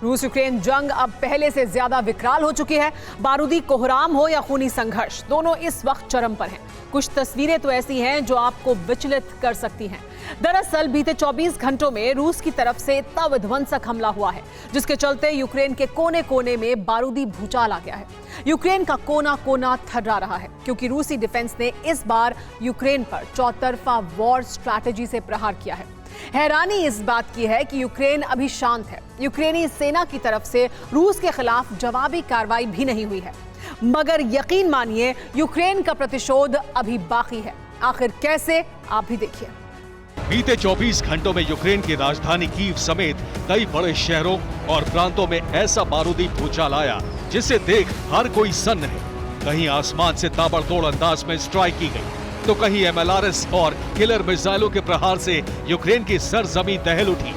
रूस यूक्रेन जंग अब पहले से ज्यादा विकराल हो चुकी है। बारूदी कोहराम हो या खूनी संघर्ष, दोनों इस वक्त चरम पर हैं। कुछ तस्वीरें तो ऐसी हैं जो आपको विचलित कर सकती हैं। दरअसल बीते 24 घंटों में रूस की तरफ से इतना विध्वंसक हमला हुआ है जिसके चलते यूक्रेन के कोने कोने में बारूदी भूचाल आ गया है। यूक्रेन का कोना कोना थर्रा रहा है क्योंकि रूसी डिफेंस ने इस बार यूक्रेन पर चौतरफा वॉर स्ट्रैटेजी से प्रहार किया है। हैरानी इस बात की है कि यूक्रेन अभी शांत है। यूक्रेनी सेना की तरफ से रूस के खिलाफ जवाबी कार्रवाई भी नहीं हुई है, मगर यकीन मानिए यूक्रेन का प्रतिशोध अभी बाकी है। आखिर कैसे, आप भी देखिए। बीते 24 घंटों में यूक्रेन की राजधानी कीव समेत कई बड़े शहरों और प्रांतों में ऐसा बारूदी भूचाल आया जिसे देख हर कोई सन्न है। कहीं आसमान से ताबड़तोड़ अंदाज में स्ट्राइक की गई तो कहीं MLRS और किलर मिसाइलों के प्रहार से यूक्रेन की सरजमीन दहल उठी।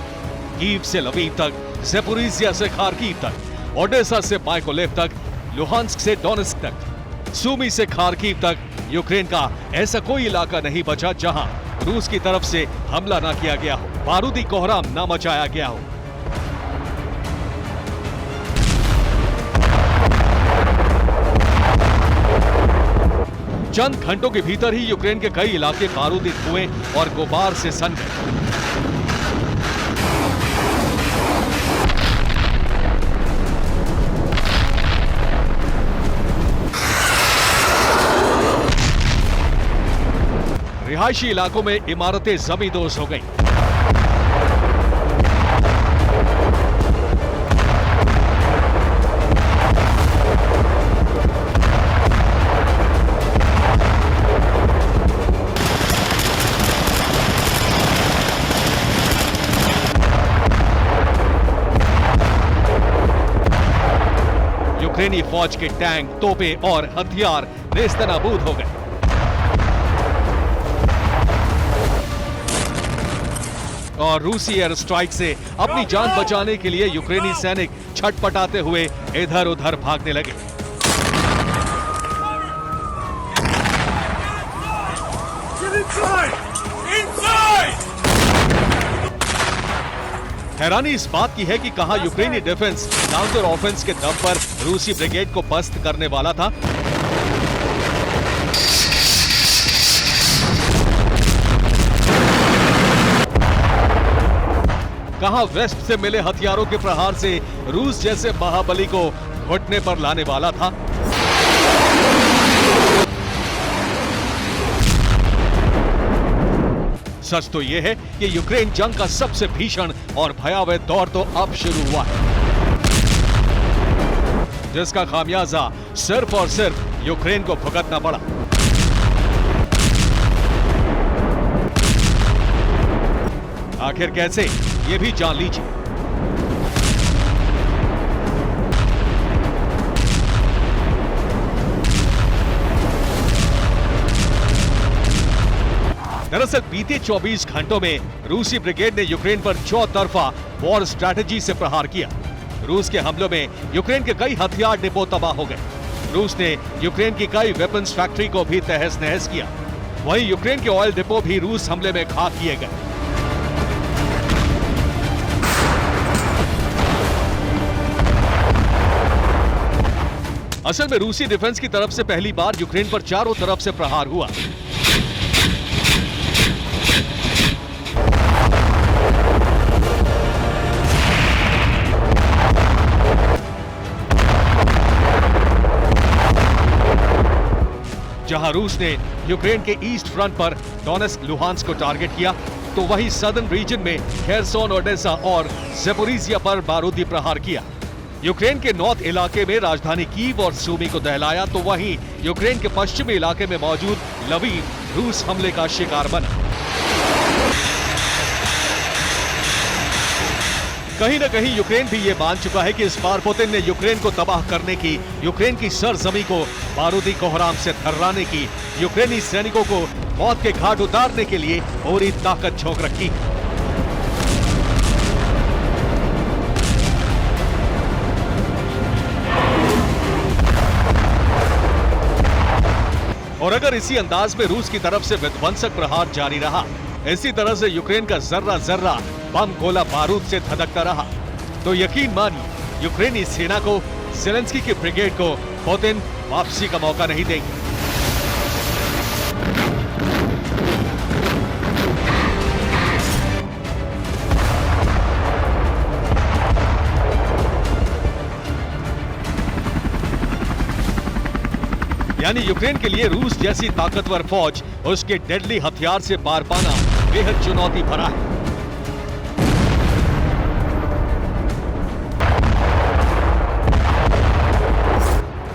कीव से लवीव तक, ज़ेपोरिज़िया से खार्किव तक, ओडेसा से माइकोलेव तक, लुहांस्क से डोनेस्क तक, सूमी से खार्किव तक, यूक्रेन का ऐसा कोई इलाका नहीं बचा जहां रूस की तरफ से हमला न किया गया हो, बारूदी कोहराम न मचाया गया हो। चंद घंटों के भीतर ही यूक्रेन के कई इलाके बारूदी धुएं और गुबार से सन गए। रिहायशी इलाकों में इमारतें जमींदोज हो गईं। यूक्रेनी फौज के टैंक, तोपें और हथियार नेस्तनाबूद हो गए। और रूसी एयर स्ट्राइक से अपनी जान बचाने के लिए यूक्रेनी सैनिक छटपटाते हुए इधर उधर भागने लगे। हैरानी इस बात की है कि कहां यूक्रेनी डिफेंस काउंटर ऑफेंस के दम पर रूसी ब्रिगेड को पस्त करने वाला था, कहां वेस्ट से मिले हथियारों के प्रहार से रूस जैसे महाबली को घुटने पर लाने वाला था। सच तो यह है कि यूक्रेन जंग का सबसे भीषण और भयावह दौर तो अब शुरू हुआ है, जिसका खामियाजा सिर्फ और सिर्फ यूक्रेन को भुगतना पड़ा। आखिर कैसे, ये भी जान लीजिए। दरअसल बीते 24 घंटों में रूसी ब्रिगेड ने यूक्रेन पर चौतरफा वॉर स्ट्रैटेजी से प्रहार किया। रूस के हमलों में यूक्रेन के कई हथियार डिपो तबाह हो गए। रूस ने यूक्रेन की कई वेपन्स फैक्ट्री को भी तहस नहस किया। वहीं यूक्रेन के ऑयल डिपो भी रूस हमले में खाक किए गए। असल में रूसी डिफेंस की तरफ से पहली बार यूक्रेन पर चारों तरफ से प्रहार हुआ। जहां रूस ने यूक्रेन के ईस्ट फ्रंट पर डोनेस्क, लुहांस्क को टारगेट किया, तो वहीं सदर्न रीजन में खेरसोन, ओडेसा और ज़ेपोरिज़िया पर बारूदी प्रहार किया। यूक्रेन के नॉर्थ इलाके में राजधानी कीव और सूमी को दहलाया, तो वहीं यूक्रेन के पश्चिमी इलाके में मौजूद लवीव रूस हमले का शिकार बना। कहीं न कहीं यूक्रेन भी ये मान चुका है कि इस बार पुतिन ने यूक्रेन को तबाह करने की, यूक्रेन की सरजमी को बारूदी कोहराम से थर्राने की, यूक्रेनी सैनिकों को मौत के घाट उतारने के लिए पूरी ताकत झोंक रखी। और अगर इसी अंदाज में रूस की तरफ से विध्वंसक प्रहार जारी रहा, इसी तरह से यूक्रेन का जर्रा जर्रा बम गोला बारूद से धधकता रहा, तो यकीन मानिए यूक्रेनी सेना को, ज़ेलेंस्की की ब्रिगेड को पुतिन वापसी का मौका नहीं देंगे। यानी यूक्रेन के लिए रूस जैसी ताकतवर फौज उसके डेडली हथियार से पार पाना बेहद चुनौती भरा है।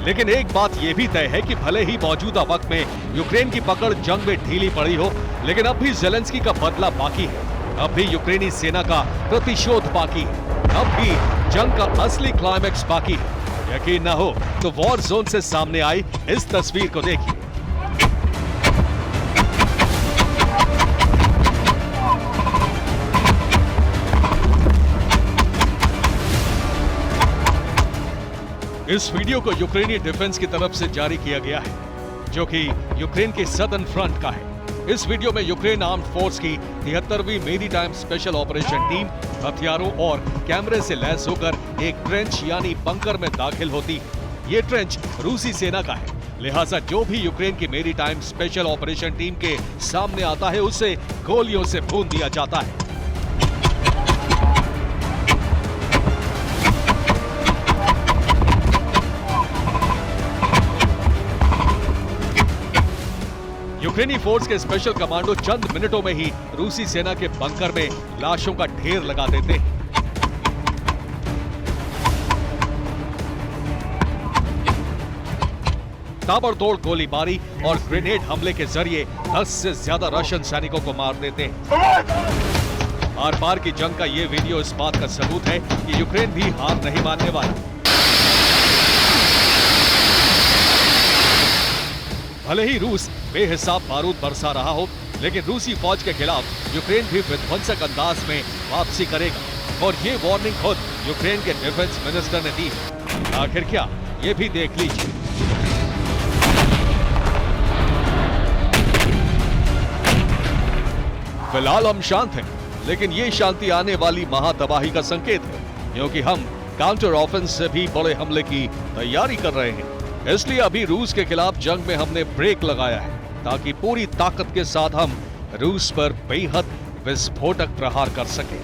लेकिन एक बात यह भी तय है कि भले ही मौजूदा वक्त में यूक्रेन की पकड़ जंग में ढीली पड़ी हो, लेकिन अब भी ज़ेलेंस्की का बदला बाकी है। अब भी यूक्रेनी सेना का प्रतिशोध बाकी है। अब भी जंग का असली क्लाइमैक्स बाकी है। यकीन ना हो तो वॉर जोन से सामने आई इस तस्वीर को देखिए। इस वीडियो को यूक्रेनी डिफेंस की तरफ से जारी किया गया है, जो कि यूक्रेन के सदर्न फ्रंट का है। इस वीडियो में यूक्रेन आर्म्ड फोर्स की 73वीं मेरीटाइम स्पेशल ऑपरेशन टीम हथियारों और कैमरे से लैस होकर एक ट्रेंच यानी बंकर में दाखिल होती है। ये ट्रेंच रूसी सेना का है, लिहाजा जो भी यूक्रेन की मेरीटाइम स्पेशल ऑपरेशन टीम के सामने आता है उसे गोलियों से भून दिया जाता है। यूक्रेनी फोर्स के स्पेशल कमांडो चंद मिनटों में ही रूसी सेना के बंकर में लाशों का ढेर लगा देते हैं। ताबड़तोड़ गोलीबारी और ग्रेनेड हमले के जरिए 10 से ज्यादा रशियन सैनिकों को मार देते हैं। आर पार की जंग का ये वीडियो इस बात का सबूत है कि यूक्रेन भी हार नहीं मानने वाला। भले ही रूस बेहिसाब बारूद बरसा रहा हो, लेकिन रूसी फौज के खिलाफ यूक्रेन भी विध्वंसक अंदाज में वापसी करेगा। और ये वार्निंग खुद यूक्रेन के डिफेंस मिनिस्टर ने दी है। आखिर क्या, ये भी देख लीजिए। फिलहाल हम शांत हैं, लेकिन ये शांति आने वाली महातबाही का संकेत है, क्योंकि हम काउंटर ऑफेंस से भी बड़े हमले की तैयारी कर रहे हैं। इसलिए अभी रूस के खिलाफ जंग में हमने ब्रेक लगाया है, ताकि पूरी ताकत के साथ हम रूस पर बेहद विस्फोटक प्रहार कर सकें।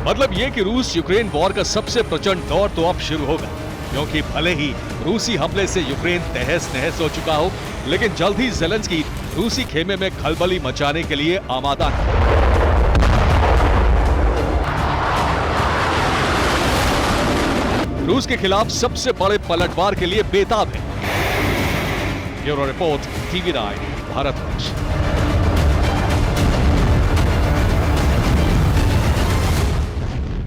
मतलब ये कि रूस यूक्रेन वॉर का सबसे प्रचंड दौर तो अब शुरू होगा, क्योंकि भले ही रूसी हमले से यूक्रेन तहस नहस हो चुका हो, लेकिन जल्द ही ज़ेलेंस्की रूसी खेमे में खलबली मचाने के लिए आमादा है। रूस के खिलाफ सबसे बड़े पलटवार के लिए बेताब है। Bureau report, TV9 Bharatvarsh.